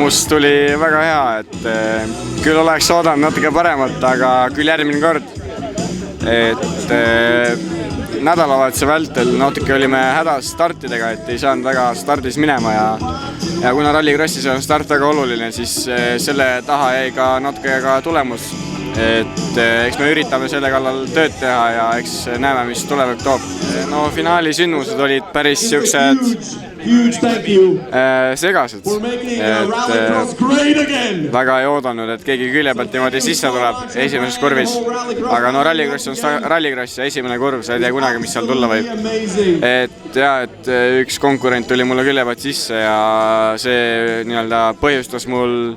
tulemus tuli väga hea, et küll oleks oodanud natuke paremat, aga küll järgmine kord. Et nädalavahetuse vältel natuke olime hädas startidega, et ei saanud väga stardis minema ja kuna rallikrossis on start väga oluline, siis selle taha jäi ka natuke ka tulemus. Et eks me üritame selle kallal tööd teha ja eks näeme, mis tulevik toob. No finaali sündmused olid päris siuksed segased. Väga ei oodanud, et keegi külje pealt niimoodi sisse tuleb esimeses kurvis. Aga no rallikross on rallikross ja esimene kurv, sa ei tea kunagi, mis seal tulla võib. Et üks konkurent tuli mulle külje pealt sisse ja see nii-öelda põhjustas mul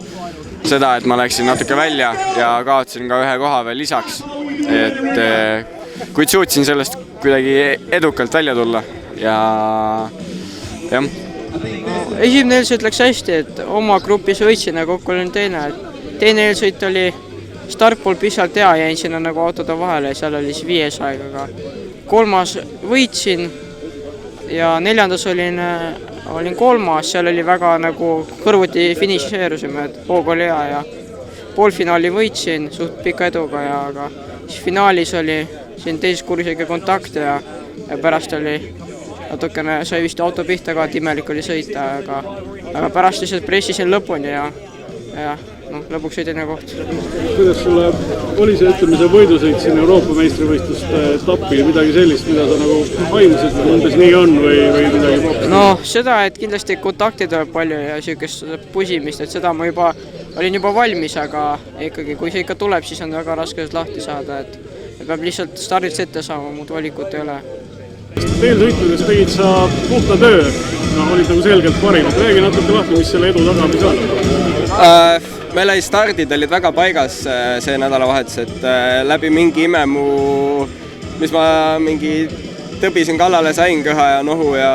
seda, et ma läksin natuke välja ja kaotasin ka ühe koha veel lisaks. Et kuid suutsin sellest kuidagi edukalt välja tulla ja jah. Esimene eelsõit läks hästi, et oma grupis võitsin ja kokku olin teine. Teine eelsõit oli startpool pisalt hea, jäin sinna nagu autode vahele ja seal oli 5 aega. Kolmas võitsin ja neljandas olin kolmas, seal oli väga nagu kõrvuti finišeerusime, et hoog oli hea ja poolfinaali võitsin suht pika eduga ja aga siis finaalis oli siin teises kurvisega kontakt ja pärast oli natukene sai vist auto pihta ka, et imelik oli sõita, aga pärast lihtsalt pressisin lõpuni ja lõpuks oli teine koht. Kuidas sulle oli see, ütleme, see võidusõit siin Euroopa meistrivõistluste etapil midagi sellist, mida sa nagu aimusid, et umbes nii on või midagi poppi? No seda, et kindlasti kontakti tuleb palju ja niisugust pusimist, et seda ma olin juba valmis, aga ikkagi, kui see ikka tuleb, siis on väga raske lahti saada, et peab lihtsalt stardilt ette saama, muud valikut ei ole. Eelsõitudes tegid sa puhta töö, olid nagu selgelt parimad. Räägi natuke lahti, mis selle edu tagamis on? Meil stardid olid väga paigas see nädalavahetus, et läbi mingi imemuu, mis ma mingi tõbisin kallale, sain köha ja nohu ja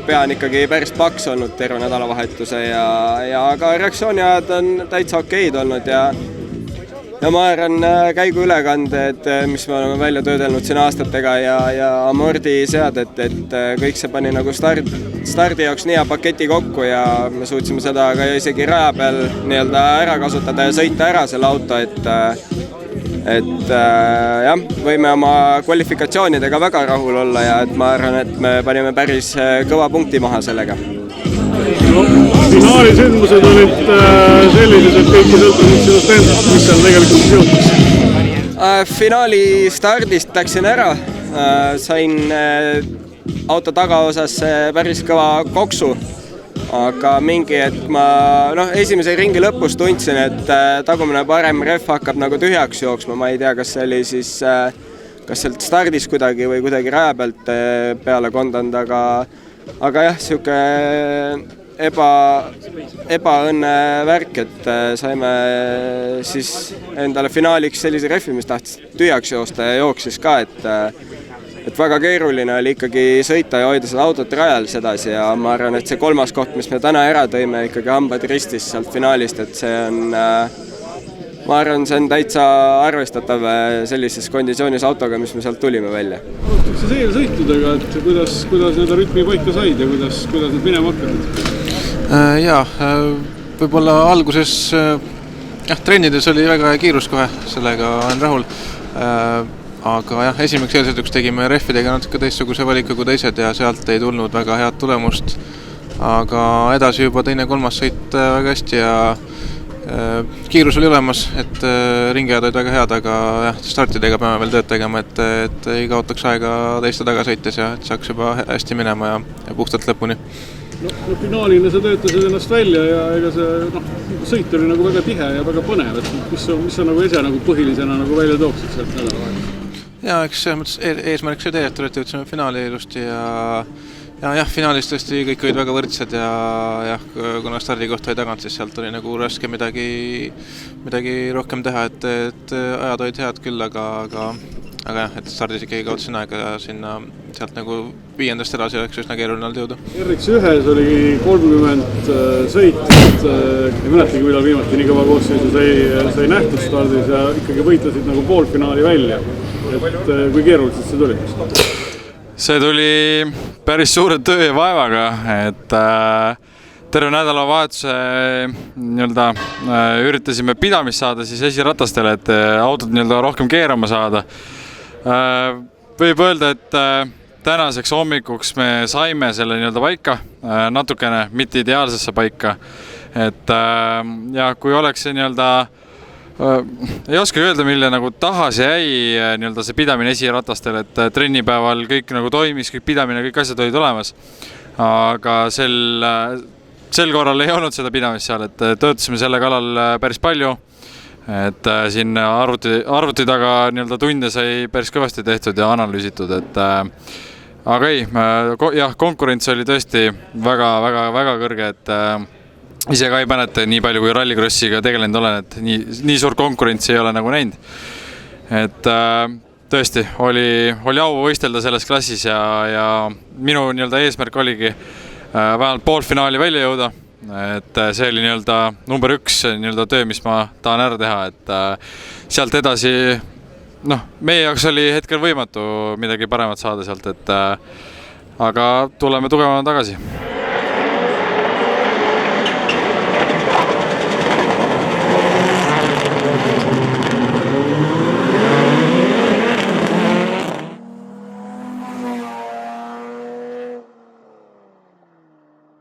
pea on ikkagi päris paks olnud terve nädalavahetuse ja ka reaktsiooniajad on täitsa okeid olnud ja ma arvan käigu ülekanded, mis me oleme välja töödelnud siin aastatega ja amordi seadet, et kõik see pani nagu stardi jaoks nii hea paketi kokku ja me suutsime seda ka isegi raja peal nii-öelda ära kasutada ja sõita ära selle auto, et jah, võime oma kvalifikatsioonidega väga rahul olla ja et ma arvan, et me panime päris kõva punkti maha sellega. No, finaali sündmused olid sellised, et kõiki sõltusid sinust endast, mis seal tegelikult juhtus? Finaali stardist läksin ära, sain auto tagaosas päris kõva koksu, aga mingi hetk ma esimese ringi lõpus tundsin, et tagumine parem ref hakkab nagu tühjaks jooksma, ma ei tea, kas see oli siis kas sealt stardis kuidagi või kuidagi raja pealt peale kondanud, aga jah, siuke ebaõnne värk, et saime siis endale finaaliks sellise refi, mis tahtis tühjaks joosta ja jooksis ka, et väga keeruline oli ikkagi sõita ja hoida seda autot rajal sedasi ja ma arvan, et see kolmas koht, mis me täna ära tõime, ikkagi hambad ristis sealt finaalist, et see on ma arvan, see on täitsa arvestatav sellises konditsioonis autoga, mis me sealt tulime välja. Siis eelsõitudega, et kuidas need rütmi paika said ja kuidas need minema hakkasid? Võib-olla alguses trennides oli väga kiirus kohe, sellega olen rahul. Aga jah, esimeks eelsõituks tegime refidega natuke teistsuguse valiku kui teised ja sealt ei tulnud väga head tulemust. Aga edasi juba teine kolmas sõit väga hästi ja kiirus oli olemas, et ringiajad olid väga head, aga jah, startidega peame veel tööd tegema, et ei kaotaks aega teiste taga sõites ja et saaks juba hästi minema ja puhtalt lõpuni. No finaalina sa töötasid ennast välja ja ega see sõit oli nagu väga tihe ja väga põnev, et mis sa nagu ise nagu põhilisena nagu välja tooksid sealt nädalavahetusest? Ja, eks selles mõttes eesmärk see teetud, et jõudsime finaali ilusti ja finaalis tõesti kõik olid väga võrdsed ja kuna stardikoht oli tagant, siis sealt oli nagu raske midagi rohkem teha, et ajad olid head küll, aga jah, et stardis ikkagi kaotasin aega ja sealt nagu 5. edasi oleks üsna keeruline olnud jõuda. RX1 oli 30 sõitjat, ei mäletagi, millal viimati nii kõva koosseisu sai nähtud stardis ja ikkagi võitlesid nagu poolfinaali välja. Et kui keeruliselt see tuli? See tuli päris suure töö ja vaevaga, et terve nädalavahetuse nii-öelda üritasime pidamist saada siis esiratastele, et autod nii-öelda rohkem keerama saada. Võib öelda, et tänaseks hommikuks me saime selle nii-öelda paika, natukene mitte ideaalsesse paika. Et ja kui oleks see nii-öelda ei oska öelda, mille nagu taha see jäi nii-öelda see pidamine esiratastel, et trennipäeval kõik nagu toimis, kõik pidamine, kõik asjad olid olemas. Aga sel korral ei olnud seda pidamist seal, et töötasime selle kallal päris palju. Et siin arvuti taga nii-öelda tunde sai päris kõvasti tehtud ja analüüsitud, et aga ei, jah, konkurents oli tõesti väga kõrge, et ise ka ei mäleta nii palju, kui rallikrossiga tegelenud olen, et nii suur konkurents ei ole nagu näinud. Et tõesti, oli au võistelda selles klassis ja minu nii-öelda eesmärk oligi vähemalt poolfinaali välja jõuda. Et see oli nii-öelda number 1 nii-öelda töö, mis ma tahan ära teha, et sealt edasi, meie jaoks oli hetkel võimatu midagi paremat saada sealt, et aga tuleme tugevamana tagasi.